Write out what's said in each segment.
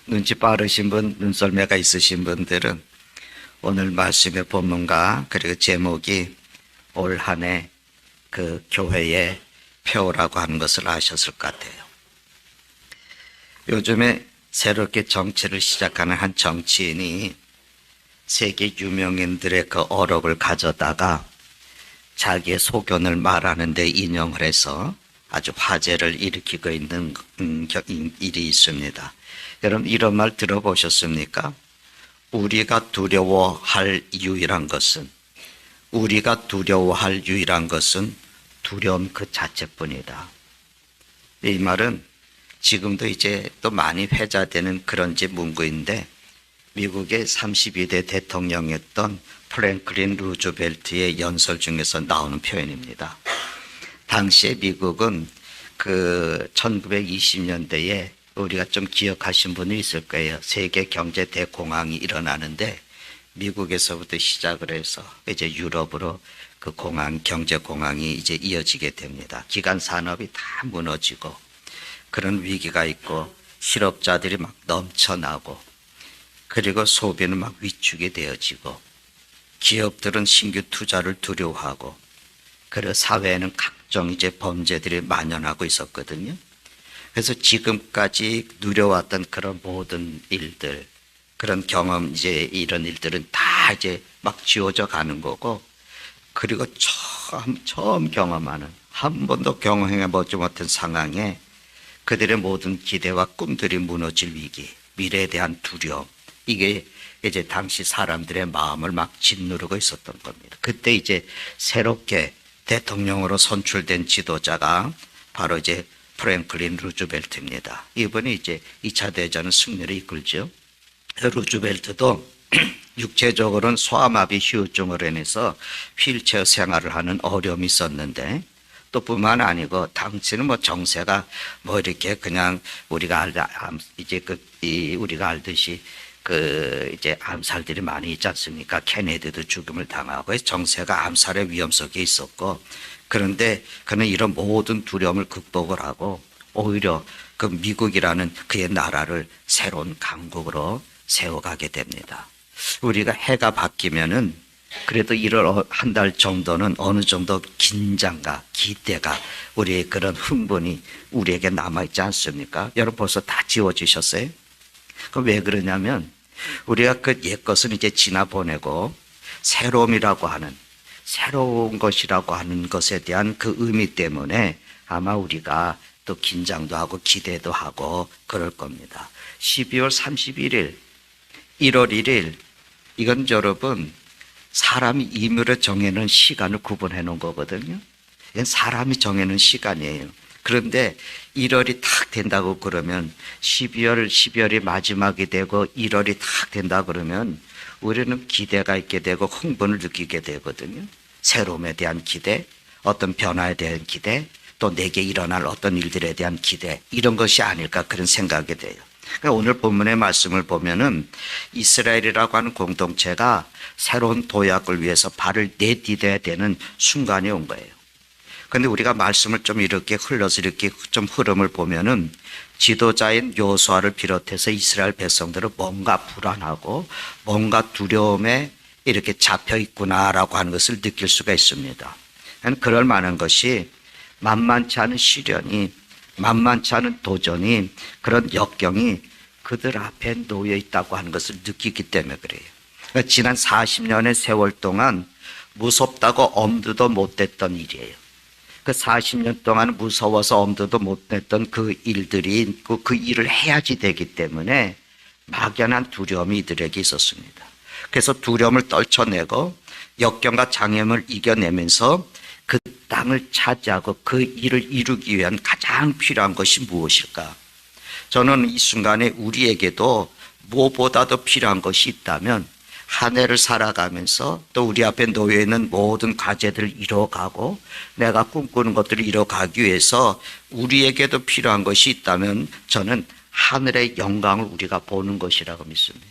눈치 빠르신 분, 눈썰매가 있으신 분들은 오늘 말씀의 본문과 그리고 제목이 올 한 해 그 교회의 표라고 하는 것을 아셨을 것 같아요. 요즘에 새롭게 정치를 시작하는 한 정치인이 세계 유명인들의 그 어록을 가져다가 자기의 소견을 말하는 데 인용을 해서 아주 화제를 일으키고 있는 일이 있습니다. 여러분 이런 말 들어보셨습니까? 우리가 두려워할 유일한 것은 두려움 그 자체뿐이다. 이 말은 지금도 이제 또 많이 회자되는 그런 문구인데 미국의 32대 대통령이었던 프랭클린 루즈벨트의 연설 중에서 나오는 표현입니다. 당시에 미국은 그 1920년대에 우리가 좀 기억하신 분이 있을 거예요. 세계 경제 대공황이 일어나는데 미국에서부터 시작을 해서 이제 유럽으로 그 경제 공황이 이제 이어지게 됩니다. 기간 산업이 다 무너지고 그런 위기가 있고 실업자들이 막 넘쳐나고 그리고 소비는 막 위축이 되어지고 기업들은 신규 투자를 두려워하고 그리고 사회에는 각종 이제 범죄들이 만연하고 있었거든요. 그래서 지금까지 누려왔던 그런 모든 일들, 그런 경험, 이제 이런 일들은 다 이제 막 지워져 가는 거고, 그리고 처음 경험하는, 한 번도 경험해 보지 못한 상황에 그들의 모든 기대와 꿈들이 무너질 위기, 미래에 대한 두려움, 이게 이제 당시 사람들의 마음을 막 짓누르고 있었던 겁니다. 그때 이제 새롭게 대통령으로 선출된 지도자가 바로 이제 프랭클린 루즈벨트입니다. 이분이 이제 2차 대전 승리를 이끌죠. 루즈벨트도 육체적으로는 소아마비 후유증으로 인해서 휠체어 생활을 하는 어려움이 있었는데 또 뿐만 아니고 당시는 뭐 정세가 뭐 이렇게 그냥 우리가 알듯이 그 이제 암살들이 많이 있지 않습니까? 케네디도 죽음을 당하고 정세가 암살의 위험 속에 있었고, 그런데 그는 이런 모든 두려움을 극복을 하고 오히려 그 미국이라는 그의 나라를 새로운 강국으로 세워가게 됩니다. 우리가 해가 바뀌면은 그래도 1월 한 달 정도는 어느 정도 긴장과 기대가 우리의 그런 흥분이 우리에게 남아있지 않습니까? 여러분 벌써 다 지워지셨어요? 그럼 왜 그러냐면 우리가 그 옛 것은 이제 지나보내고 새로운 것이라고 하는 것에 대한 그 의미 때문에 아마 우리가 또 긴장도 하고 기대도 하고 그럴 겁니다. 12월 31일, 1월 1일 이건 여러분 사람이 임의로 정해놓은 시간을 구분해 놓은 거거든요. 이건 사람이 정해놓은 시간이에요. 그런데 1월이 탁 된다고 그러면 12월이 마지막이 되고 1월이 탁 된다 그러면 우리는 기대가 있게 되고 흥분을 느끼게 되거든요. 새로움에 대한 기대, 어떤 변화에 대한 기대, 또 내게 일어날 어떤 일들에 대한 기대, 이런 것이 아닐까 그런 생각이 돼요. 그러니까 오늘 본문의 말씀을 보면은 이스라엘이라고 하는 공동체가 새로운 도약을 위해서 발을 내디뎌야 되는 순간이 온 거예요. 그런데 우리가 말씀을 좀 이렇게 흘러서 이렇게 좀 흐름을 보면은 지도자인 여호수아를 비롯해서 이스라엘 백성들은 뭔가 불안하고 뭔가 두려움에 이렇게 잡혀 있구나라고 하는 것을 느낄 수가 있습니다. 그럴 만한 것이 만만치 않은 시련이, 만만치 않은 도전이, 그런 역경이 그들 앞에 놓여 있다고 하는 것을 느끼기 때문에 그래요. 그러니까 지난 40년의 세월 동안 무섭다고 엄두도 못 댔던 일이에요. 그 40년 동안 무서워서 엄두도 못 냈던 그 일들이 그 일을 해야지 되기 때문에 막연한 두려움이 이들에게 있었습니다. 그래서 두려움을 떨쳐내고 역경과 장애물을 이겨내면서 그 땅을 차지하고 그 일을 이루기 위한 가장 필요한 것이 무엇일까? 저는 이 순간에 우리에게도 무엇보다도 필요한 것이 있다면 한 해를 살아가면서 또 우리 앞에 놓여 있는 모든 과제들을 이뤄가고 내가 꿈꾸는 것들을 이뤄가기 위해서 우리에게도 필요한 것이 있다면 저는 하늘의 영광을 우리가 보는 것이라고 믿습니다.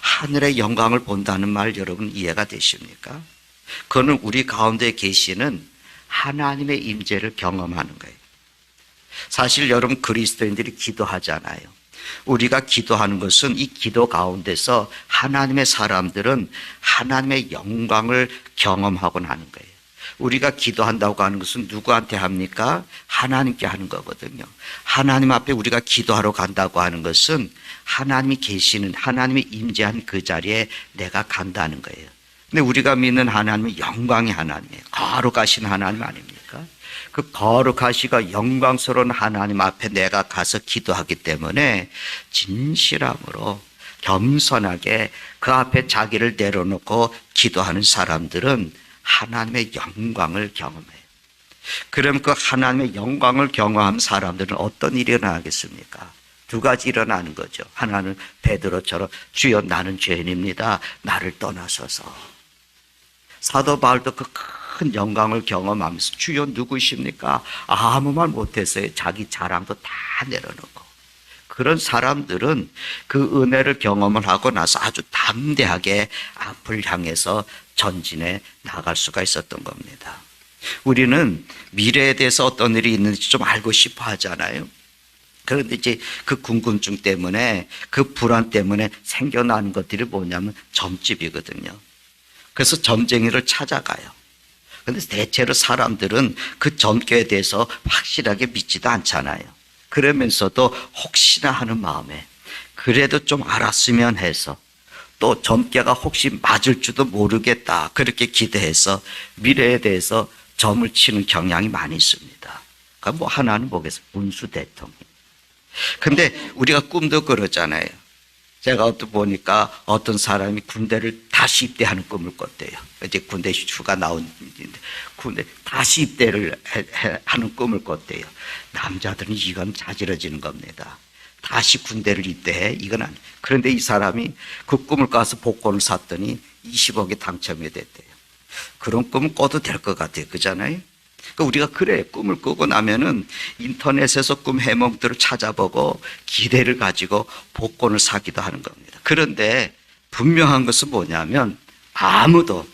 하늘의 영광을 본다는 말 여러분 이해가 되십니까? 그거는 우리 가운데 계시는 하나님의 임재를 경험하는 거예요. 사실 여러분 그리스도인들이 기도하잖아요. 우리가 기도하는 것은 이 기도 가운데서 하나님의 사람들은 하나님의 영광을 경험하고 나는 거예요. 우리가 기도한다고 하는 것은 누구한테 합니까? 하나님께 하는 거거든요. 하나님 앞에 우리가 기도하러 간다고 하는 것은 하나님이 계시는, 하나님이 임재한 그 자리에 내가 간다는 거예요. 근데 우리가 믿는 하나님은 영광의 하나님이에요. 거룩하신 하나님 아닙니까? 그 거룩하시고 영광스러운 하나님 앞에 내가 가서 기도하기 때문에 진실함으로 겸손하게 그 앞에 자기를 내려놓고 기도하는 사람들은 하나님의 영광을 경험해요. 그럼 그 하나님의 영광을 경험한 사람들은 어떤 일이 일어나겠습니까? 두 가지 일어나는 거죠. 하나는 베드로처럼 주여 나는 죄인입니다. 나를 떠나소서. 사도 바울도 그 큰 영광을 경험하면서 주여 누구십니까? 아무 말 못했어요. 자기 자랑도 다 내려놓고. 그런 사람들은 그 은혜를 경험을 하고 나서 아주 담대하게 앞을 향해서 전진해 나갈 수가 있었던 겁니다. 우리는 미래에 대해서 어떤 일이 있는지 좀 알고 싶어 하잖아요. 그런데 이제 그 궁금증 때문에, 그 불안 때문에 생겨나는 것들이 뭐냐면 점집이거든요. 그래서 점쟁이를 찾아가요. 그런데 대체로 사람들은 그 점괘에 대해서 확실하게 믿지도 않잖아요. 그러면서도 혹시나 하는 마음에 그래도 좀 알았으면 해서, 또 점괘가 혹시 맞을지도 모르겠다 그렇게 기대해서 미래에 대해서 점을 치는 경향이 많이 있습니다. 그러니까 뭐 하나는 뭐겠어요? 운수 대통령. 근데 우리가 꿈도 그러잖아요. 제가 보니까 어떤 사람이 군대를 다시 입대하는 꿈을 꿨대요. 이제 군대 휴가 나온 군대 다시 입대를 하는 꿈을 꿨대요. 남자들은 이건 자지러지는 겁니다. 다시 군대를 입대해? 이건 아니에요. 그런데 이 사람이 그 꿈을 꿔서 복권을 샀더니 20억에 당첨이 됐대요. 그런 꿈은 꿔도 될 것 같아요. 그잖아요? 그러니까 우리가 그래, 꿈을 꾸고 나면은 인터넷에서 꿈 해몽들을 찾아보고 기대를 가지고 복권을 사기도 하는 겁니다. 그런데 분명한 것은 뭐냐면 아무도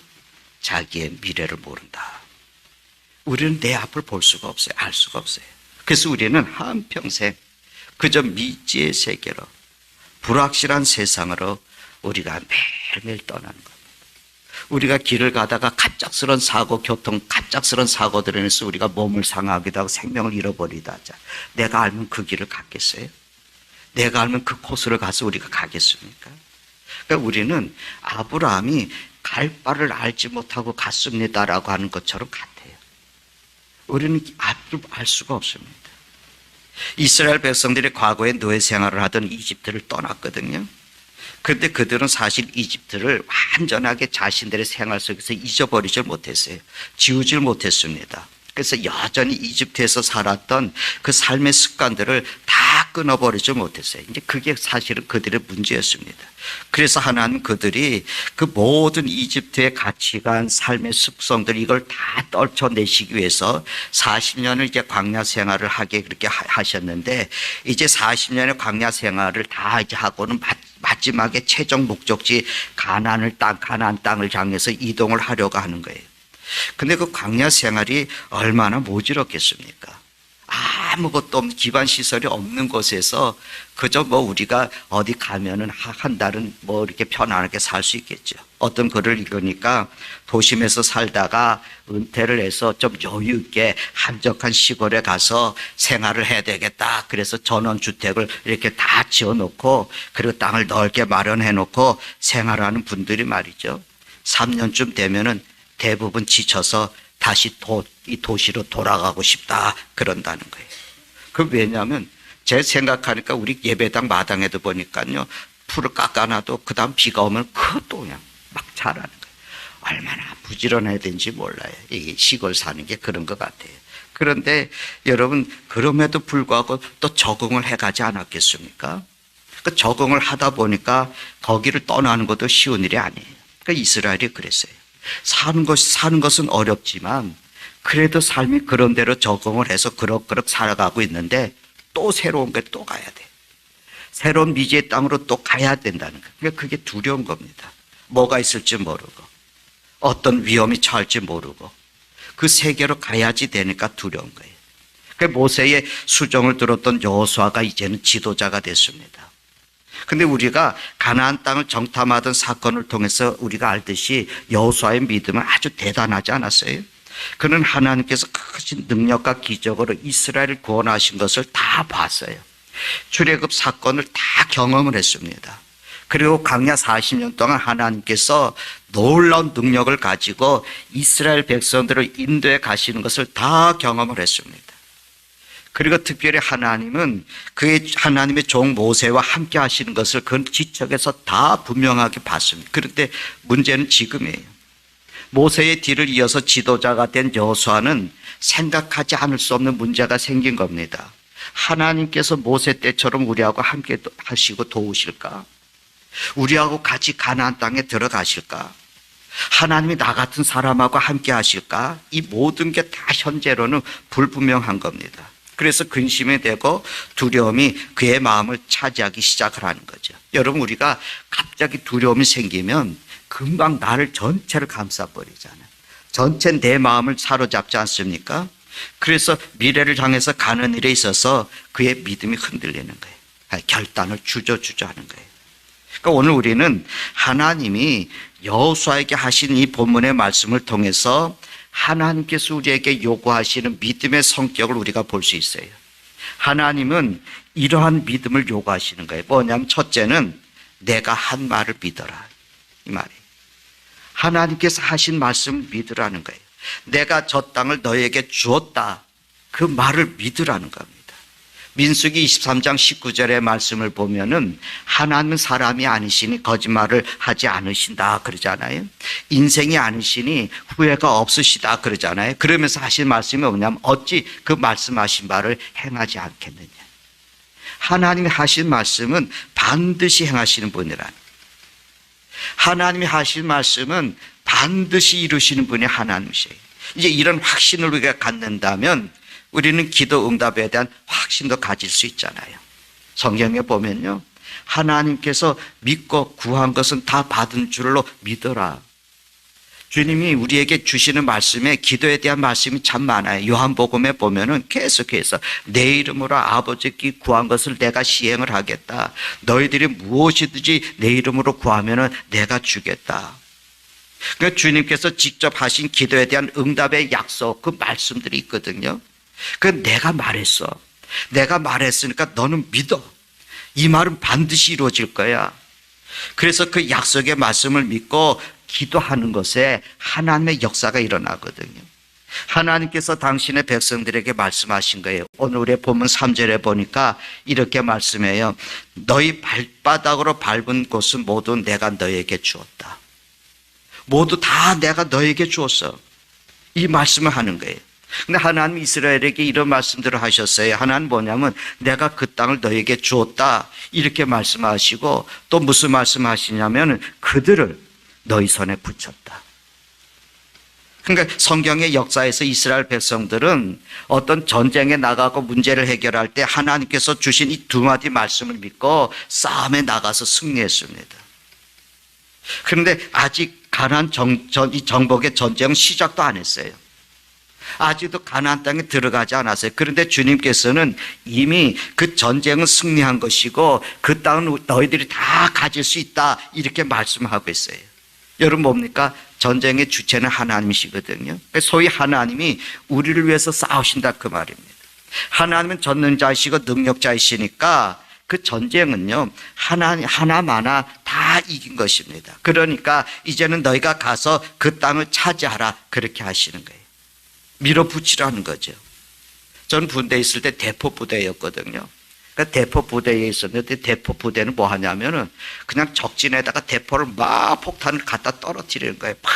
자기의 미래를 모른다. 우리는 내 앞을 볼 수가 없어요. 알 수가 없어요. 그래서 우리는 한평생 그저 미지의 세계로, 불확실한 세상으로 우리가 매일매일 떠나는 겁니다. 우리가 길을 가다가 갑작스런 사고, 갑작스런 사고들에 인해서 우리가 몸을 상하기도 하고 생명을 잃어버리다 하자. 내가 알면 그 길을 갔겠어요? 내가 알면 그 코스를 가서 우리가 가겠습니까? 그러니까 우리는 아브라함이 갈 바를 알지 못하고 갔습니다라고 하는 것처럼 같아요. 우리는 앞을 알 수가 없습니다. 이스라엘 백성들이 과거에 노예 생활을 하던 이집트를 떠났거든요. 그런데 그들은 사실 이집트를 완전하게 자신들의 생활 속에서 잊어버리질 못했어요. 지우질 못했습니다. 그래서 여전히 이집트에서 살았던 그 삶의 습관들을 다 끊어버리지 못했어요. 이제 그게 사실은 그들의 문제였습니다. 그래서 하나님 그들이 그 모든 이집트의 가치관, 삶의 습성들 이걸 다 떨쳐내시기 위해서 40년을 이제 광야 생활을 하게 그렇게 하셨는데, 이제 40년의 광야 생활을 다 이제 하고는 마지막에 최종 목적지 가나안 땅을 향해서 이동을 하려고 하는 거예요. 근데 그 광야 생활이 얼마나 모질었겠습니까? 아무것도 없는 기반 시설이 없는 곳에서 그저 뭐 우리가 어디 가면은 한 달은 뭐 이렇게 편안하게 살 수 있겠죠. 어떤 글을 읽으니까 도심에서 살다가 은퇴를 해서 좀 여유 있게 한적한 시골에 가서 생활을 해야 되겠다. 그래서 전원주택을 이렇게 다 지어놓고 그리고 땅을 넓게 마련해놓고 생활하는 분들이 말이죠. 3년쯤 되면은 대부분 지쳐서 다시 이 도시로 돌아가고 싶다 그런다는 거예요. 그 왜냐하면 제 생각하니까 우리 예배당 마당에도 보니까요, 풀을 깎아놔도 그 다음 비가 오면 그것도 그냥 막 자라는 거예요. 얼마나 부지런해야 되는지 몰라요. 이게 시골 사는 게 그런 것 같아요. 그런데 여러분, 그럼에도 불구하고 또 적응을 해가지 않았겠습니까? 그 적응을 하다 보니까 거기를 떠나는 것도 쉬운 일이 아니에요. 그러니까 이스라엘이 그랬어요. 사는 것은 어렵지만 그래도 삶이 그런 대로 적응을 해서 그럭그럭 살아가고 있는데 또 새로운 게 또 가야 돼. 새로운 미지의 땅으로 또 가야 된다는 거예요. 그러니까 그게 두려운 겁니다. 뭐가 있을지 모르고 어떤 위험이 처할지 모르고 그 세계로 가야지 되니까 두려운 거예요. 그 모세의 수종을 들었던 여호수아가 이제는 지도자가 됐습니다. 근데 우리가 가나안 땅을 정탐하던 사건을 통해서 우리가 알듯이 여호수아의 믿음은 아주 대단하지 않았어요? 그는 하나님께서 크신 능력과 기적으로 이스라엘을 구원하신 것을 다 봤어요. 출애굽 사건을 다 경험을 했습니다. 그리고 광야 40년 동안 하나님께서 놀라운 능력을 가지고 이스라엘 백성들을 인도해 가시는 것을 다 경험을 했습니다. 그리고 특별히 하나님은 그의 하나님의 종 모세와 함께 하시는 것을 그 지척에서 다 분명하게 봤습니다. 그런데 문제는 지금이에요. 모세의 뒤를 이어서 지도자가 된 여호수아는 생각하지 않을 수 없는 문제가 생긴 겁니다. 하나님께서 모세 때처럼 우리하고 함께 하시고 도우실까? 우리하고 같이 가나안 땅에 들어가실까? 하나님이 나 같은 사람하고 함께 하실까? 이 모든 게 다 현재로는 불분명한 겁니다. 그래서 근심이 되고 두려움이 그의 마음을 차지하기 시작을 하는 거죠. 여러분, 우리가 갑자기 두려움이 생기면 금방 나를 전체를 감싸버리잖아요. 전체 내 마음을 사로잡지 않습니까? 그래서 미래를 향해서 가는 일에 있어서 그의 믿음이 흔들리는 거예요. 결단을 주저하는 거예요. 그러니까 오늘 우리는 하나님이 여호수아에게 하신 이 본문의 말씀을 통해서 하나님께서 우리에게 요구하시는 믿음의 성격을 우리가 볼 수 있어요. 하나님은 이러한 믿음을 요구하시는 거예요. 뭐냐면 첫째는 내가 한 말을 믿어라, 이 말이에요. 하나님께서 하신 말씀을 믿으라는 거예요. 내가 저 땅을 너에게 주었다, 그 말을 믿으라는 겁니다. 민수기 23장 19절의 말씀을 보면은 하나님은 사람이 아니시니 거짓말을 하지 않으신다 그러잖아요. 인생이 아니시니 후회가 없으시다 그러잖아요. 그러면서 하신 말씀이 뭐냐면 어찌 그 말씀하신 바를 행하지 않겠느냐. 하나님이 하신 말씀은 반드시 행하시는 분이라는, 하나님이 하신 말씀은 반드시 이루시는 분이 하나님이세요. 이제 이런 확신을 우리가 갖는다면 우리는 기도 응답에 대한 확신도 가질 수 있잖아요. 성경에 보면요, 하나님께서 믿고 구한 것은 다 받은 줄로 믿어라. 주님이 우리에게 주시는 말씀에 기도에 대한 말씀이 참 많아요. 요한복음에 보면은 계속해서 내 이름으로 아버지께 구한 것을 내가 시행을 하겠다. 너희들이 무엇이든지 내 이름으로 구하면은 내가 주겠다. 그러니까 주님께서 직접 하신 기도에 대한 응답의 약속, 그 말씀들이 있거든요. 그 내가 말했어. 내가 말했으니까 너는 믿어. 이 말은 반드시 이루어질 거야. 그래서 그 약속의 말씀을 믿고 기도하는 것에 하나님의 역사가 일어나거든요. 하나님께서 당신의 백성들에게 말씀하신 거예요. 오늘 우리의 본문 3절에 보니까 이렇게 말씀해요. 너희 발바닥으로 밟은 곳은 모두 내가 너에게 주었다. 모두 다 내가 너에게 주었어. 이 말씀을 하는 거예요. 근데 하나님 이스라엘에게 이런 말씀들을 하셨어요. 하나님 뭐냐면 내가 그 땅을 너에게 주었다, 이렇게 말씀하시고 또 무슨 말씀하시냐면 그들을 너희 손에 붙였다. 그러니까 성경의 역사에서 이스라엘 백성들은 어떤 전쟁에 나가고 문제를 해결할 때 하나님께서 주신 이 두 마디 말씀을 믿고 싸움에 나가서 승리했습니다. 그런데 아직 가나안 이 정복의 전쟁은 시작도 안 했어요. 아직도 가나안 땅에 들어가지 않았어요. 그런데 주님께서는 이미 그 전쟁은 승리한 것이고 그 땅은 너희들이 다 가질 수 있다, 이렇게 말씀하고 있어요. 여러분 뭡니까? 전쟁의 주체는 하나님이시거든요. 소위 하나님이 우리를 위해서 싸우신다, 그 말입니다. 하나님은 전능자이시고 능력자이시니까 그 전쟁은요, 하나마나 다 이긴 것입니다. 그러니까 이제는 너희가 가서 그 땅을 차지하라, 그렇게 하시는 거예요. 밀어붙이라는 거죠. 저는 군대에 있을 때 대포 부대였거든요. 그러니까 대포 부대에 있었는데 대포 부대는 뭐 하냐면은 그냥 적진에다가 대포를 막 폭탄을 갖다 떨어뜨리는 거예요. 막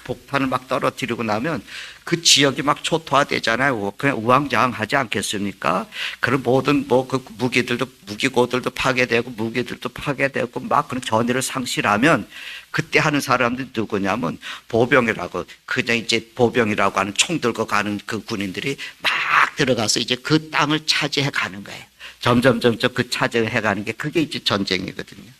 폭탄을 막 떨어뜨리고 나면 그 지역이 막 초토화되잖아요. 그냥 우왕좌왕하지 않겠습니까? 그런 모든 그 무기고들도 파괴되고 무기들도 파괴되고 막 그런 전의를 상실하면 그때 하는 사람들이 누구냐면 보병이라고, 그냥 이제 보병이라고 하는 총 들고 가는 그 군인들이 막 들어가서 이제 그 땅을 차지해 가는 거예요. 점점 그 차지해 가는 게 그게 이제 전쟁이거든요.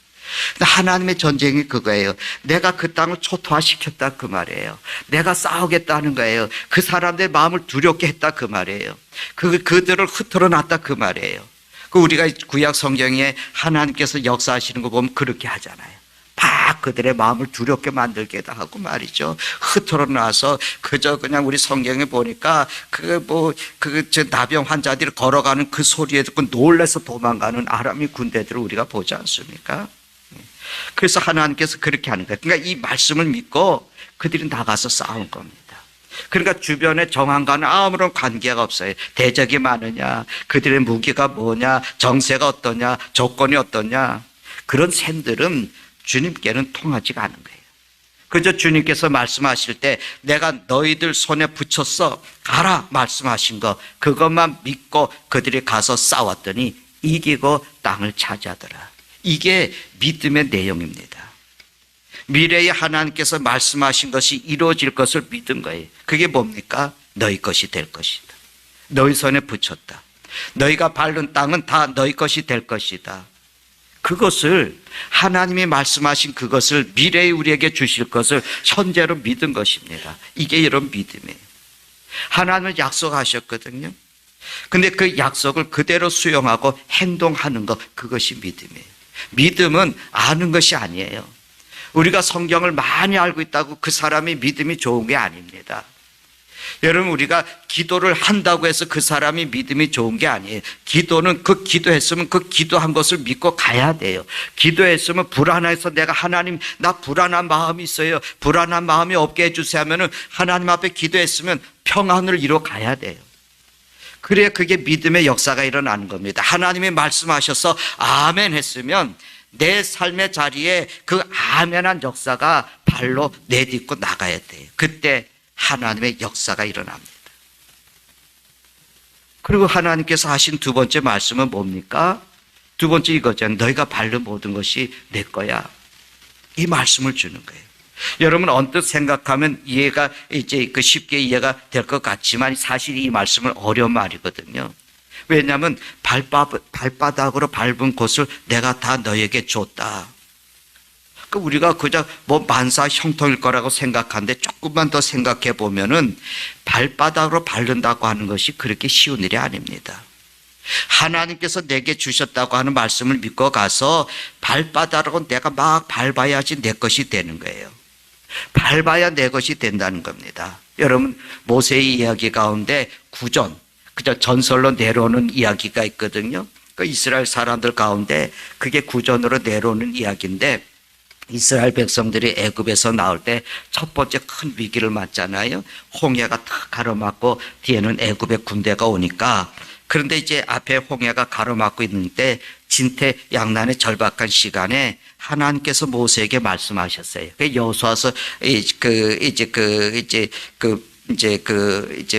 근데 하나님의 전쟁이 그거예요. 내가 그 땅을 초토화시켰다 그 말이에요. 내가 싸우겠다는 거예요. 그 사람들의 마음을 두렵게 했다 그 말이에요. 그들을 흩어져 놨다 그 말이에요. 우리가 구약 성경에 하나님께서 역사하시는 거 보면 그렇게 하잖아요. 막 그들의 마음을 두렵게 만들게도 하고 말이죠. 흩어져 놔서 그저 그냥 우리 성경에 보니까 저 나병 환자들이 걸어가는 그 소리에 듣고 놀라서 도망가는 아람의 군대들을 우리가 보지 않습니까? 그래서 하나님께서 그렇게 하는 거예요. 그러니까 이 말씀을 믿고 그들이 나가서 싸운 겁니다. 그러니까 주변의 정황과는 아무런 관계가 없어요. 대적이 많으냐, 그들의 무기가 뭐냐, 정세가 어떠냐, 조건이 어떠냐, 그런 셈들은 주님께는 통하지가 않은 거예요. 그저 주님께서 말씀하실 때 내가 너희들 손에 붙였어 가라 말씀하신 거 그것만 믿고 그들이 가서 싸웠더니 이기고 땅을 차지하더라. 이게 믿음의 내용입니다. 미래에 하나님께서 말씀하신 것이 이루어질 것을 믿은 거예요. 그게 뭡니까? 너희 것이 될 것이다. 너희 손에 붙였다. 너희가 밟은 땅은 다 너희 것이 될 것이다. 그것을 하나님이 말씀하신 그것을 미래에 우리에게 주실 것을 현재로 믿은 것입니다. 이게 이런 믿음이에요. 하나님은 약속하셨거든요. 근데 그 약속을 그대로 수용하고 행동하는 것, 그것이 믿음이에요. 믿음은 아는 것이 아니에요. 우리가 성경을 많이 알고 있다고 그 사람이 믿음이 좋은 게 아닙니다. 여러분, 우리가 기도를 한다고 해서 그 사람이 믿음이 좋은 게 아니에요. 기도는 그 기도했으면 그 기도한 것을 믿고 가야 돼요. 기도했으면 불안해서 내가 하나님 나 불안한 마음이 있어요. 불안한 마음이 없게 해주세요 하면은 하나님 앞에 기도했으면 평안을 이뤄 가야 돼요. 그래야 그게 믿음의 역사가 일어나는 겁니다. 하나님이 말씀하셔서 아멘 했으면 내 삶의 자리에 그 아멘한 역사가 발로 내딛고 나가야 돼요. 그때 하나님의 역사가 일어납니다. 그리고 하나님께서 하신 두 번째 말씀은 뭡니까? 두 번째 이거잖아요. 너희가 밟는 모든 것이 내 거야. 이 말씀을 주는 거예요. 여러분 언뜻 생각하면 이해가 이제 쉽게 이해가 될 것 같지만 사실 이 말씀은 어려운 말이거든요. 왜냐하면 발바닥으로 밟은 곳을 내가 다 너에게 줬다. 우리가 그저 만사 형통일 거라고 생각하는데 조금만 더 생각해 보면은 발바닥으로 밟는다고 하는 것이 그렇게 쉬운 일이 아닙니다. 하나님께서 내게 주셨다고 하는 말씀을 믿고 가서 발바닥으로 내가 막 밟아야지 내 것이 되는 거예요. 밟아야 내 것이 된다는 겁니다. 여러분 모세의 이야기 가운데 구전, 그저 전설로 내려오는 이야기가 있거든요. 그 이스라엘 사람들 가운데 그게 구전으로 내려오는 이야기인데 이스라엘 백성들이 애굽에서 나올 때 첫 번째 큰 위기를 맞잖아요. 홍해가 탁 가로막고 뒤에는 애굽의 군대가 오니까 그런데 이제 앞에 홍해가 가로막고 있는데 진퇴양난의 절박한 시간에 하나님께서 모세에게 말씀하셨어요. 여호수아서 이제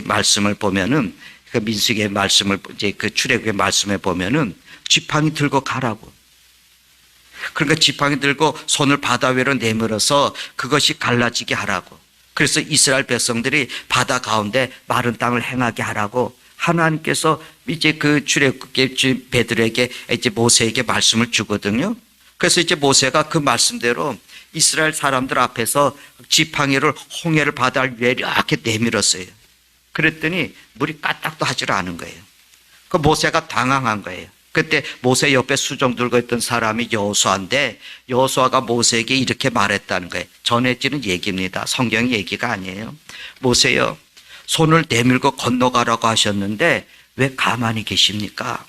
말씀을 보면은 그 민수기의 말씀을 이제 그 출애굽의 말씀에 보면은 지팡이 들고 가라고. 그러니까 지팡이 들고 손을 바다 위로 내밀어서 그것이 갈라지게 하라고. 그래서 이스라엘 백성들이 바다 가운데 마른 땅을 행하게 하라고 하나님께서 이제 그 출애굽의 베드로에게 이제 모세에게 말씀을 주거든요. 그래서 이제 모세가 그 말씀대로 이스라엘 사람들 앞에서 지팡이를 홍해를 바다 위에 이렇게 내밀었어요. 그랬더니 물이 까딱도 하질 않은 거예요. 그 모세가 당황한 거예요. 그때 모세 옆에 수종 들고 있던 사람이 여호수아인데 여호수아가 모세에게 이렇게 말했다는 거예요. 전해지는 얘기입니다. 성경 얘기가 아니에요. 모세요, 손을 내밀고 건너가라고 하셨는데 왜 가만히 계십니까?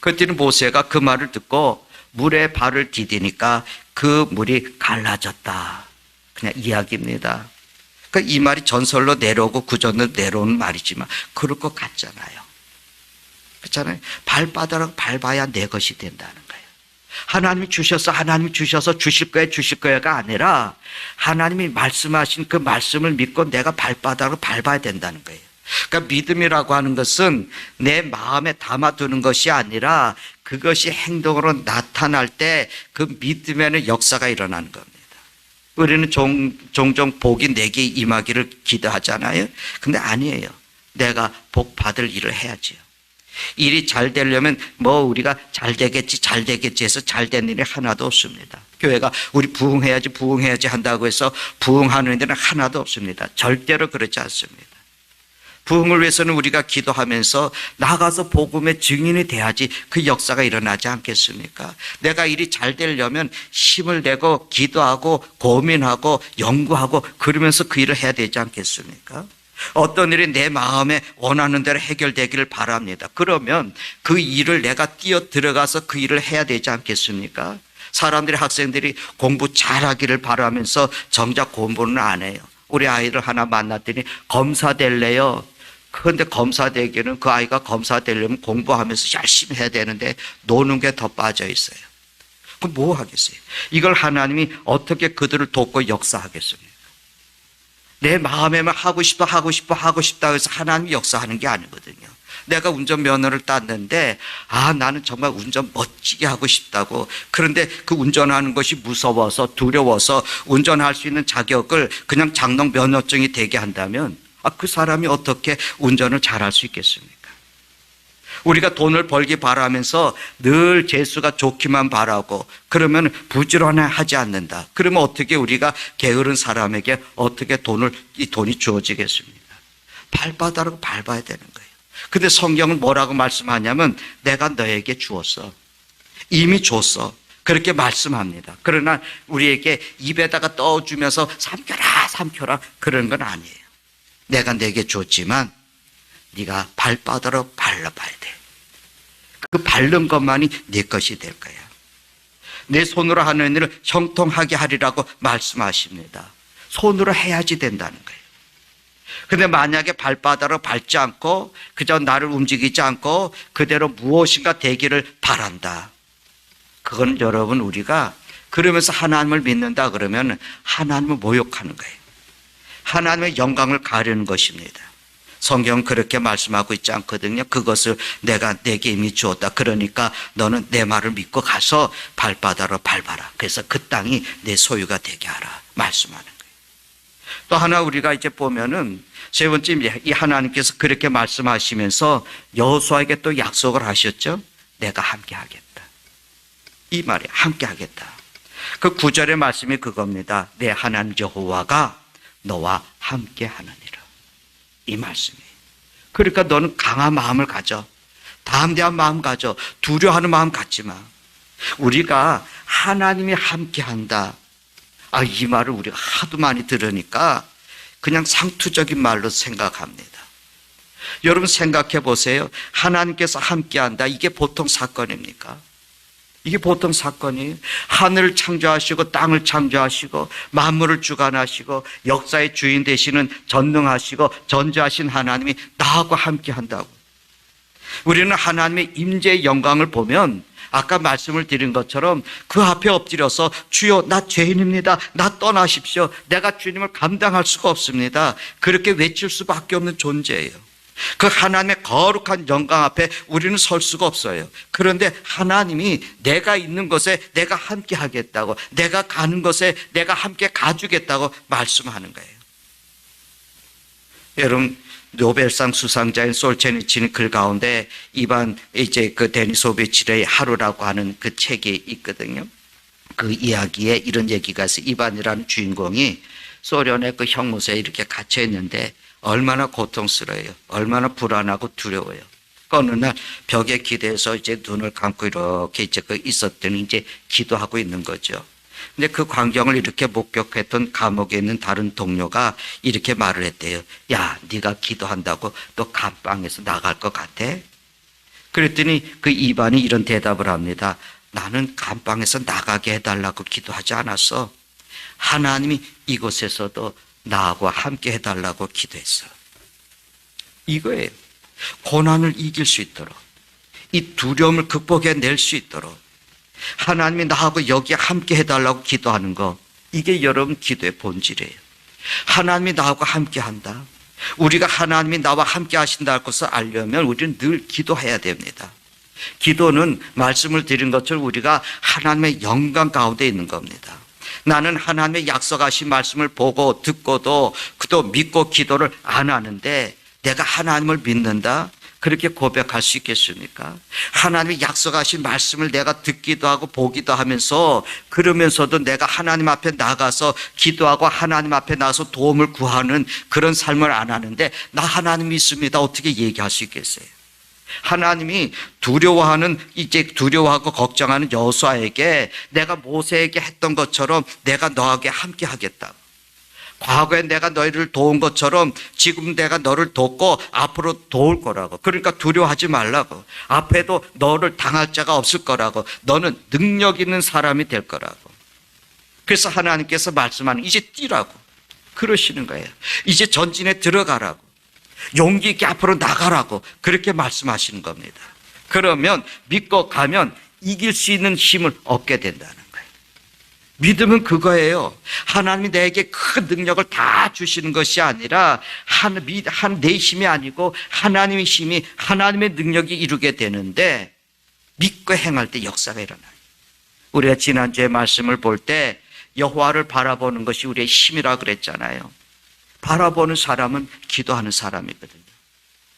그랬더니 모세가 그 말을 듣고 물에 발을 디디니까 그 물이 갈라졌다. 그냥 이야기입니다. 그러니까 이 말이 전설로 내려오고 구전으로 내려오는 말이지만 그럴 것 같잖아요. 그렇잖아요. 발바닥으로 밟아야 내 것이 된다는 거예요. 하나님이 주셔서 주실 거야가 아니라 하나님이 말씀하신 그 말씀을 믿고 내가 발바닥으로 밟아야 된다는 거예요. 그러니까 믿음이라고 하는 것은 내 마음에 담아두는 것이 아니라 그것이 행동으로 나타날 때 그 믿음에는 역사가 일어나는 겁니다. 우리는 종종 복이 내게 임하기를 기도하잖아요. 근데 아니에요. 내가 복 받을 일을 해야지요. 일이 잘 되려면 뭐 우리가 잘 되겠지 잘 되겠지 해서 잘 되는 일이 하나도 없습니다. 교회가 우리 부흥해야지 한다고 해서 부흥하는 일은 하나도 없습니다. 절대로 그렇지 않습니다. 부흥을 위해서는 우리가 기도하면서 나가서 복음의 증인이 돼야지 그 역사가 일어나지 않겠습니까? 내가 일이 잘 되려면 힘을 내고 기도하고 고민하고 연구하고 그러면서 그 일을 해야 되지 않겠습니까? 어떤 일이 내 마음에 원하는 대로 해결되기를 바랍니다. 그러면 그 일을 내가 뛰어 들어가서 그 일을 해야 되지 않겠습니까? 사람들이, 학생들이 공부 잘하기를 바라면서 정작 공부는 안 해요. 우리 아이를 하나 만났더니 검사 될래요. 그런데 검사 되기는 그 아이가 검사 되려면 공부하면서 열심히 해야 되는데 노는 게 더 빠져 있어요. 그럼 뭐 하겠어요? 이걸 하나님이 어떻게 그들을 돕고 역사하겠습니까? 내 마음에만 하고 싶다 해서 하나님이 역사하는 게 아니거든요. 내가 운전면허를 땄는데 나는 정말 운전 멋지게 하고 싶다고, 그런데 그 운전하는 것이 무서워서 두려워서 운전할 수 있는 자격을 그냥 장롱 면허증이 되게 한다면 그 사람이 어떻게 운전을 잘할 수 있겠습니까? 우리가 돈을 벌기 바라면서 늘 재수가 좋기만 바라고 그러면 부지런하지 않는다. 그러면 어떻게 우리가 게으른 사람에게 어떻게 이 돈이 주어지겠습니까? 발바닥으로 밟아야 되는 거예요. 근데 성경은 뭐라고 말씀하냐면 내가 너에게 주었어. 이미 줬어. 그렇게 말씀합니다. 그러나 우리에게 입에다가 떠주면서 삼켜라 그런 건 아니에요. 내가 내게 줬지만 네가 발바닥으로 밟아야 돼. 그 밟는 것만이 네 것이 될 거야. 내 손으로 하는 일을 형통하게 하리라고 말씀하십니다. 손으로 해야지 된다는 거예요. 근데 만약에 발바닥으로 밟지 않고 그저 나를 움직이지 않고 그대로 무엇인가 되기를 바란다. 그건 여러분, 우리가 그러면서 하나님을 믿는다 그러면 하나님을 모욕하는 거예요. 하나님의 영광을 가리는 것입니다. 성경은 그렇게 말씀하고 있지 않거든요. 그것을 내가 내게 이미 주었다. 그러니까 너는 내 말을 믿고 가서 발바닥으로 밟아라. 그래서 그 땅이 내 소유가 되게 하라. 말씀하는 거예요. 또 하나 우리가 이제 보면은 세 번째, 이 하나님께서 그렇게 말씀하시면서 여호수아에게 또 약속을 하셨죠. 내가 함께 하겠다. 이 말이 함께 하겠다. 그 9절의 말씀이 그겁니다. 내 하나님 여호와가 너와 함께 하느니라. 이 말씀이에요. 그러니까 너는 강한 마음을 가져. 담대한 마음 가져. 두려워하는 마음 갖지 마. 우리가 하나님이 함께 한다. 이 말을 우리가 하도 많이 들으니까 그냥 상투적인 말로 생각합니다. 여러분 생각해 보세요. 하나님께서 함께 한다. 이게 보통 사건입니까? 이게 보통 사건이에요. 하늘을 창조하시고 땅을 창조하시고 만물을 주관하시고 역사의 주인 되시는 전능하시고 전지하신 하나님이 나하고 함께 한다고. 우리는 하나님의 임재의 영광을 보면 아까 말씀을 드린 것처럼 그 앞에 엎드려서 주여 나 죄인입니다. 나 떠나십시오. 내가 주님을 감당할 수가 없습니다. 그렇게 외칠 수밖에 없는 존재예요. 그 하나님의 거룩한 영광 앞에 우리는 설 수가 없어요. 그런데 하나님이 내가 있는 곳에 내가 함께 하겠다고, 내가 가는 곳에 내가 함께 가주겠다고 말씀하는 거예요. 여러분, 노벨상 수상자인 솔제니치는 글 가운데 이반 이제 그 데니소비치의 하루라고 하는 그 책이 있거든요. 그 이야기에 이런 얘기가 있어요. 이반이라는 주인공이 소련의 그 형무소에 이렇게 갇혀 있는데 얼마나 고통스러워요. 얼마나 불안하고 두려워요. 어느 날 벽에 기대서 이제 눈을 감고 이렇게 이제 그 있었더니 이제 기도하고 있는 거죠. 근데 그 광경을 이렇게 목격했던 감옥에 있는 다른 동료가 이렇게 말을 했대요. 야, 네가 기도한다고 또 감방에서 나갈 것 같아? 그랬더니 그 이반이 이런 대답을 합니다. 나는 감방에서 나가게 해달라고 기도하지 않았어. 하나님이 이곳에서도 나하고 함께 해달라고 기도했어. 이거예요. 고난을 이길 수 있도록, 이 두려움을 극복해낼 수 있도록 하나님이 나하고 여기에 함께 해달라고 기도하는 거, 이게 여러분 기도의 본질이에요. 하나님이 나하고 함께 한다. 우리가 하나님이 나와 함께 하신다 할 것을 알려면 우리는 늘 기도해야 됩니다. 기도는 말씀을 드린 것처럼 우리가 하나님의 영광 가운데 있는 겁니다. 나는 하나님의 약속하신 말씀을 보고 듣고도 그도 믿고 기도를 안 하는데 내가 하나님을 믿는다? 그렇게 고백할 수 있겠습니까? 하나님이 약속하신 말씀을 내가 듣기도 하고 보기도 하면서 그러면서도 내가 하나님 앞에 나가서 기도하고 하나님 앞에 나가서 도움을 구하는 그런 삶을 안 하는데 나 하나님 믿습니다. 어떻게 얘기할 수 있겠어요? 하나님이 이제 두려워하고 걱정하는 여호수아에게 내가 모세에게 했던 것처럼 내가 너에게 함께 하겠다. 과거에 내가 너희를 도운 것처럼 지금 내가 너를 돕고 앞으로 도울 거라고. 그러니까 두려워하지 말라고. 앞에도 너를 당할 자가 없을 거라고. 너는 능력 있는 사람이 될 거라고. 그래서 하나님께서 말씀하는 이제 뛰라고 그러시는 거예요. 이제 전진에 들어가라고. 용기 있게 앞으로 나가라고 그렇게 말씀하시는 겁니다. 그러면 믿고 가면 이길 수 있는 힘을 얻게 된다는 거예요. 믿음은 그거예요. 하나님이 내게 큰 능력을 다 주시는 것이 아니라 내 힘이 아니고 하나님의 힘이 하나님의 능력이 이루게 되는데 믿고 행할 때 역사가 일어나요. 우리가 지난주에 말씀을 볼 때 여호와를 바라보는 것이 우리의 힘이라 그랬잖아요. 바라보는 사람은 기도하는 사람이거든요.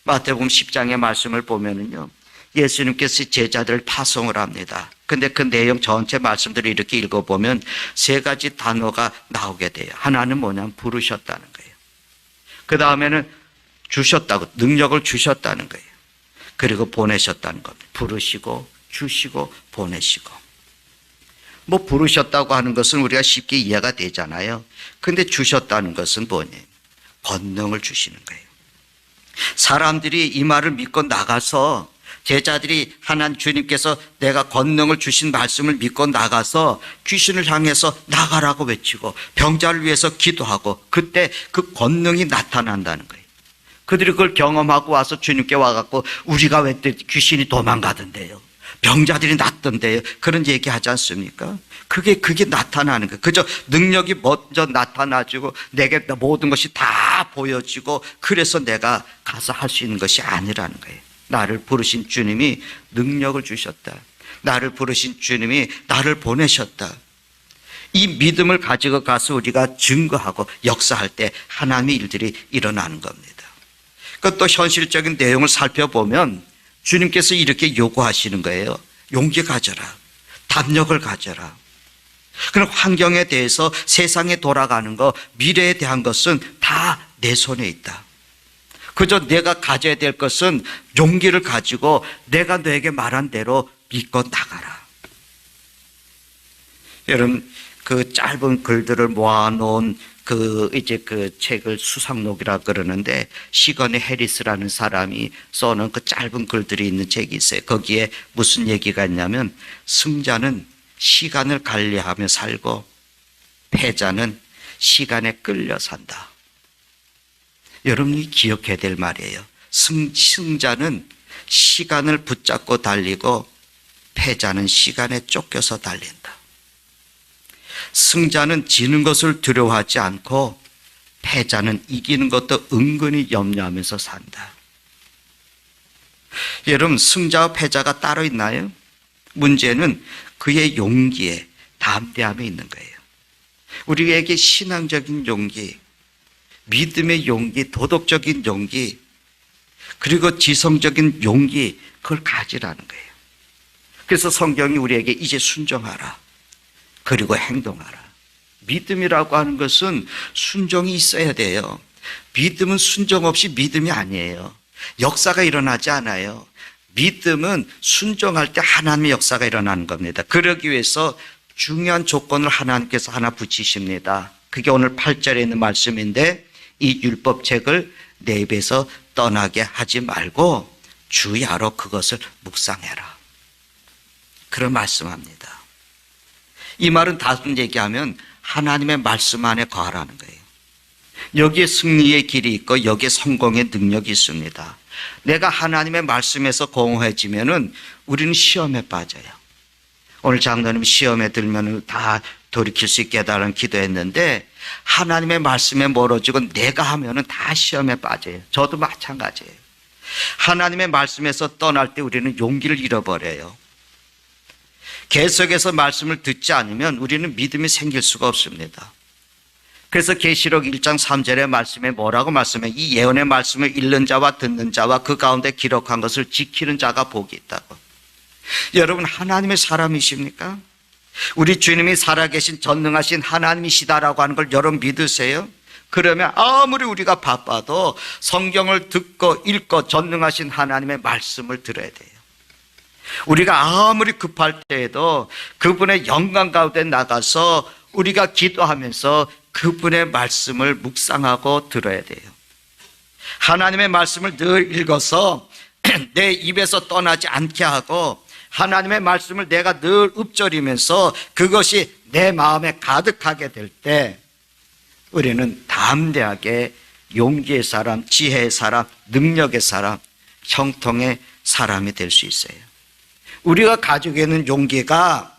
마태복음 10장의 말씀을 보면은요, 예수님께서 제자들을 파송을 합니다. 근데 그 내용 전체 말씀들을 이렇게 읽어보면 세 가지 단어가 나오게 돼요. 하나는 뭐냐면 부르셨다는 거예요. 그 다음에는 주셨다고, 능력을 주셨다는 거예요. 그리고 보내셨다는 겁니다. 부르시고 주시고 보내시고. 뭐 부르셨다고 하는 것은 우리가 쉽게 이해가 되잖아요. 근데 주셨다는 것은 뭐냐면 권능을 주시는 거예요. 사람들이 이 말을 믿고 나가서 제자들이 하나님 주님께서 내가 권능을 주신 말씀을 믿고 나가서 귀신을 향해서 나가라고 외치고 병자를 위해서 기도하고 그때 그 권능이 나타난다는 거예요. 그들이 그걸 경험하고 와서 주님께 와갖고 우리가 왜 귀신이 도망가던데요, 병자들이 낫던데요, 그런 얘기 하지 않습니까? 그게 나타나는 거예요. 그저 능력이 먼저 나타나지고 내게 모든 것이 다 보여지고 그래서 내가 가서 할 수 있는 것이 아니라는 거예요. 나를 부르신 주님이 능력을 주셨다. 나를 부르신 주님이 나를 보내셨다. 이 믿음을 가지고 가서 우리가 증거하고 역사할 때 하나님의 일들이 일어나는 겁니다. 또 현실적인 내용을 살펴보면 주님께서 이렇게 요구하시는 거예요. 용기 가져라. 담력을 가져라. 그럼 환경에 대해서 세상에 돌아가는 거, 미래에 대한 것은 다 내 손에 있다. 그저 내가 가져야 될 것은 용기를 가지고 내가 너에게 말한 대로 믿고 나가라. 여러분, 그 짧은 글들을 모아놓은 그 책을 수상록이라 그러는데 시건의 해리스라는 사람이 써놓은 그 짧은 글들이 있는 책이 있어요. 거기에 무슨 얘기가 있냐면 승자는 시간을 관리하며 살고 패자는 시간에 끌려 산다. 여러분이 기억해야 될 말이에요. 승자는 시간을 붙잡고 달리고 패자는 시간에 쫓겨서 달린다. 승자는 지는 것을 두려워하지 않고 패자는 이기는 것도 은근히 염려하면서 산다. 여러분, 승자와 패자가 따로 있나요? 문제는 그의 용기에 담대함에 있는 거예요. 우리에게 신앙적인 용기, 믿음의 용기, 도덕적인 용기, 그리고 지성적인 용기, 그걸 가지라는 거예요. 그래서 성경이 우리에게 이제 순종하라. 그리고 행동하라. 믿음이라고 하는 것은 순종이 있어야 돼요. 믿음은 순종 없이 믿음이 아니에요. 역사가 일어나지 않아요. 믿음은 순종할 때 하나님의 역사가 일어나는 겁니다. 그러기 위해서 중요한 조건을 하나님께서 하나 붙이십니다. 그게 오늘 8절에 있는 말씀인데 이 율법책을 내 입에서 떠나게 하지 말고 주야로 그것을 묵상해라. 그런 말씀합니다. 이 말은 다른 얘기하면 하나님의 말씀 안에 거하라는 거예요. 여기에 승리의 길이 있고 여기에 성공의 능력이 있습니다. 내가 하나님의 말씀에서 공허해지면은 우리는 시험에 빠져요. 오늘 장로님 시험에 들면은 다 돌이킬 수 있게 해달라는 기도했는데 하나님의 말씀에 멀어지고 내가 하면은 다 시험에 빠져요. 저도 마찬가지예요. 하나님의 말씀에서 떠날 때 우리는 용기를 잃어버려요. 계속해서 말씀을 듣지 않으면 우리는 믿음이 생길 수가 없습니다. 그래서 계시록 1장 3절의 말씀에 뭐라고 말씀해? 이 예언의 말씀을 읽는 자와 듣는 자와 그 가운데 기록한 것을 지키는 자가 복이 있다고. 여러분, 하나님의 사람이십니까? 우리 주님이 살아계신 전능하신 하나님이시다라고 하는 걸 여러분 믿으세요? 그러면 아무리 우리가 바빠도 성경을 듣고 읽고 전능하신 하나님의 말씀을 들어야 돼요. 우리가 아무리 급할 때에도 그분의 영광 가운데 나가서 우리가 기도하면서 그분의 말씀을 묵상하고 들어야 돼요. 하나님의 말씀을 늘 읽어서 내 입에서 떠나지 않게 하고 하나님의 말씀을 내가 늘 읊조리면서 그것이 내 마음에 가득하게 될 때 우리는 담대하게 용기의 사람, 지혜의 사람, 능력의 사람, 형통의 사람이 될 수 있어요. 우리가 가지고 있는 용기가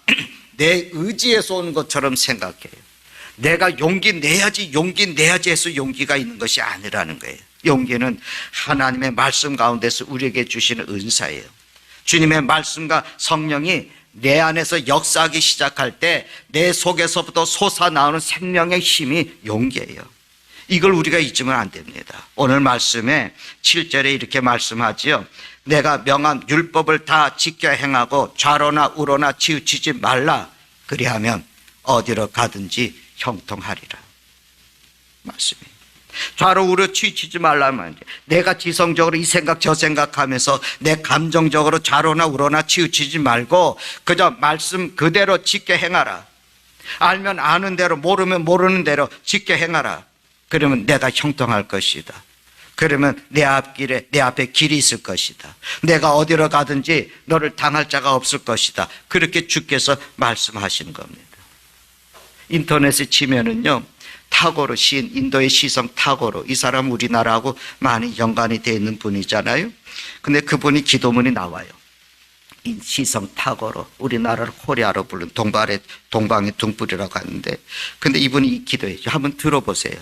내 의지에서 오는 것처럼 생각해요. 내가 용기 내야지 해서 용기가 있는 것이 아니라는 거예요. 용기는 하나님의 말씀 가운데서 우리에게 주시는 은사예요. 주님의 말씀과 성령이 내 안에서 역사하기 시작할 때 내 속에서부터 솟아나오는 생명의 힘이 용기예요. 이걸 우리가 잊으면 안 됩니다. 오늘 말씀에 7절에 이렇게 말씀하지요. 내가 명한 율법을 다 지켜 행하고 좌로나 우로나 치우치지 말라. 그리하면 어디로 가든지 형통하리라. 말씀이에요. 좌로 우로 치우치지 말라면 내가 지성적으로 이 생각 저 생각하면서 내 감정적으로 좌로나 우로나 치우치지 말고 그저 말씀 그대로 지켜 행하라. 알면 아는 대로 모르면 모르는 대로 지켜 행하라. 그러면 내가 형통할 것이다. 그러면 내 앞길에 내 앞에 길이 있을 것이다. 내가 어디로 가든지 너를 당할 자가 없을 것이다. 그렇게 주께서 말씀하시는 겁니다. 인터넷에 치면은요, 타고르 시인, 인도의 시성 타고르, 이 사람 우리나라하고 많이 연관이 되어 있는 분이잖아요. 근데 그분이 기도문이 나와요. 이 시성 타고르, 우리나라를 호리아로 부른 동방의 등불이라고 하는데, 근데 이분이 이 기도해요. 한번 들어보세요.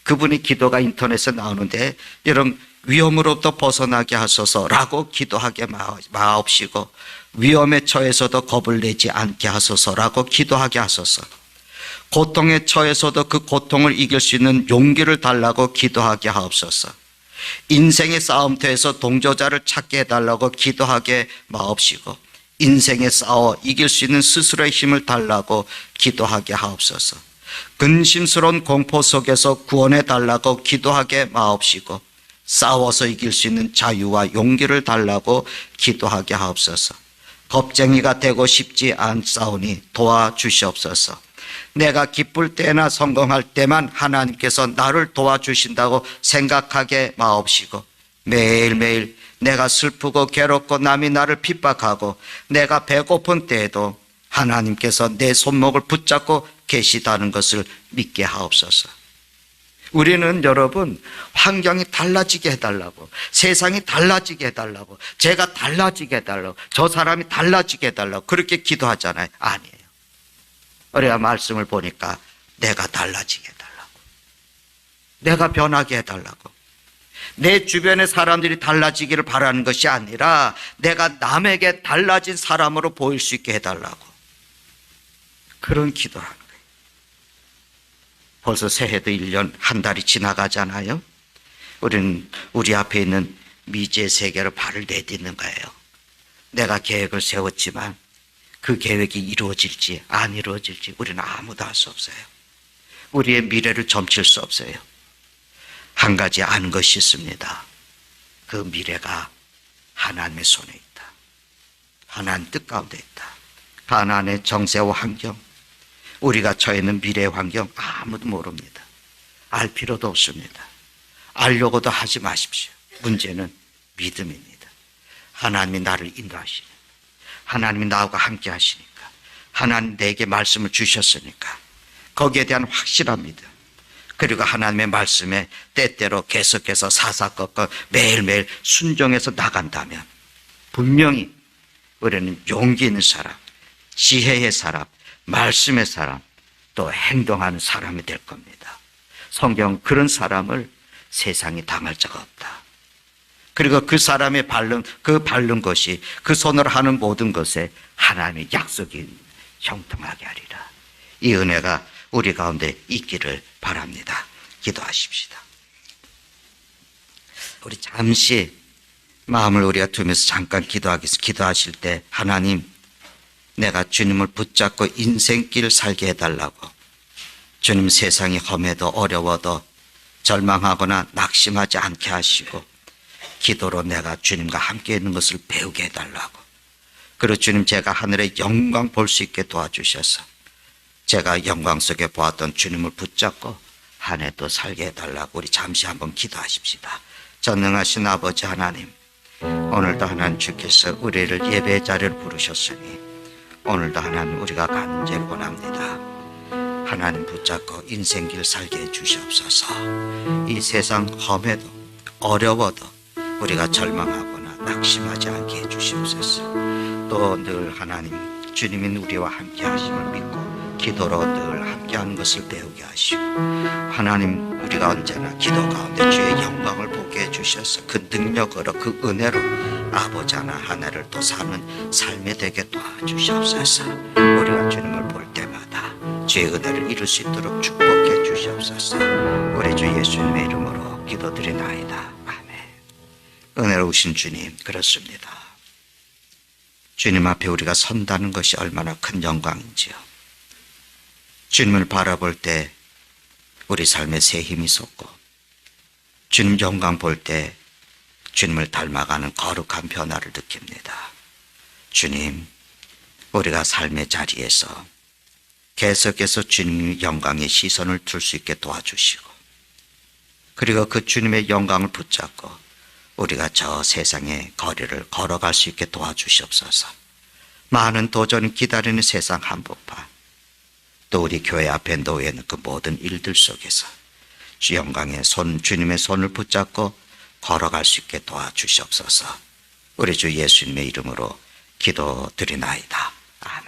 그분의 기도가 인터넷에 나오는데, 여러분 위험으로부터 벗어나게 하소서라고 기도하게 마옵시고, 위험에 처해서도 겁을 내지 않게 하소서라고 기도하게 하소서. 고통에 처해서도 그 고통을 이길 수 있는 용기를 달라고 기도하게 하옵소서. 인생의 싸움터에서 동조자를 찾게 해달라고 기도하게 마옵시고, 인생에 싸워 이길 수 있는 스스로의 힘을 달라고 기도하게 하옵소서. 근심스러운 공포 속에서 구원해 달라고 기도하게 마옵시고, 싸워서 이길 수 있는 자유와 용기를 달라고 기도하게 하옵소서. 겁쟁이가 되고 싶지 않사오니 도와주시옵소서. 내가 기쁠 때나 성공할 때만 하나님께서 나를 도와주신다고 생각하게 마옵시고, 매일매일 내가 슬프고 괴롭고 남이 나를 핍박하고 내가 배고픈 때에도 하나님께서 내 손목을 붙잡고 계시다는 것을 믿게 하옵소서. 우리는 여러분, 환경이 달라지게 해달라고, 세상이 달라지게 해달라고, 제가 달라지게 해달라고, 저 사람이 달라지게 해달라고 그렇게 기도하잖아요. 아니에요. 우리가 말씀을 보니까 내가 달라지게 해달라고, 내가 변하게 해달라고, 내 주변의 사람들이 달라지기를 바라는 것이 아니라 내가 남에게 달라진 사람으로 보일 수 있게 해달라고, 그런 기도하는 거예요. 벌써 새해도 1년 한 달이 지나가잖아요. 우리는 우리 앞에 있는 미지의 세계로 발을 내딛는 거예요. 내가 계획을 세웠지만 그 계획이 이루어질지 안 이루어질지 우리는 아무도 알 수 없어요. 우리의 미래를 점칠 수 없어요. 한 가지 아는 것이 있습니다. 그 미래가 하나님의 손에 있다. 하나님 뜻 가운데 있다. 가나안의 정세와 환경, 우리가 처해 있는 미래의 환경 아무도 모릅니다. 알 필요도 없습니다. 알려고도 하지 마십시오. 문제는 믿음입니다. 하나님이 나를 인도하시니, 하나님이 나하고 함께 하시니까, 하나님 내게 말씀을 주셨으니까 거기에 대한 확실한 믿음, 그리고 하나님의 말씀에 때때로 계속해서 사사건건 매일매일 순종해서 나간다면 분명히 우리는 용기 있는 사람, 지혜의 사람, 말씀의 사람, 또 행동하는 사람이 될 겁니다. 성경 그런 사람을 세상이 당할 자가 없다. 그리고 그 사람의 밟는 것이, 그 손으로 하는 모든 것에 하나님의 약속이 형통하게 하리라. 이 은혜가 우리 가운데 있기를 바랍니다. 기도하십시다. 우리 잠시 마음을 우리가 두면서 잠깐 기도하겠습니다. 기도하실 때 하나님, 내가 주님을 붙잡고 인생길 살게 해달라고, 주님 세상이 험해도 어려워도 절망하거나 낙심하지 않게 하시고 기도로 내가 주님과 함께 있는 것을 배우게 해달라고, 그리고 주님 제가 하늘의 영광 볼 수 있게 도와주셔서 제가 영광 속에 보았던 주님을 붙잡고 한 해 또 살게 해달라고 우리 잠시 한번 기도하십시다. 전능하신 아버지 하나님, 오늘도 하나님 주께서 우리를 예배의 자리를 부르셨으니 오늘도 하나님 우리가 간절히 원합니다. 하나님 붙잡고 인생길 살게 해주시옵소서. 이 세상 험해도 어려워도 우리가 절망하거나 낙심하지 않게 해주시옵소서. 또 늘 하나님 주님인 우리와 함께 하심을 믿고 기도로 늘 함께하는 것을 배우게 하시고, 하나님 우리가 언제나 기도 가운데 주의 영광을 보게 해주셔서 그 능력으로 그 은혜로 아버지 하나 하나를 또 사는 삶이 되게 도와주시옵소서. 우리가 주님을 볼 때마다 주의 은혜를 이룰 수 있도록 축복해 주시옵소서. 우리 주 예수님의 이름으로 기도드리나이다. 아멘. 은혜로우신 주님, 그렇습니다. 주님 앞에 우리가 선다는 것이 얼마나 큰 영광인지요. 주님을 바라볼 때 우리 삶에 새 힘이 솟고, 주님 영광 볼 때 주님을 닮아가는 거룩한 변화를 느낍니다. 주님, 우리가 삶의 자리에서 계속해서 주님 영광의 시선을 둘 수 있게 도와주시고, 그리고 그 주님의 영광을 붙잡고 우리가 저 세상의 거리를 걸어갈 수 있게 도와주시옵소서. 많은 도전을 기다리는 세상 한복판, 또 우리 교회 앞에 놓여있는 그 모든 일들 속에서 주 영광의 손, 주님의 손을 붙잡고 걸어갈 수 있게 도와주시옵소서. 우리 주 예수님의 이름으로 기도드리나이다.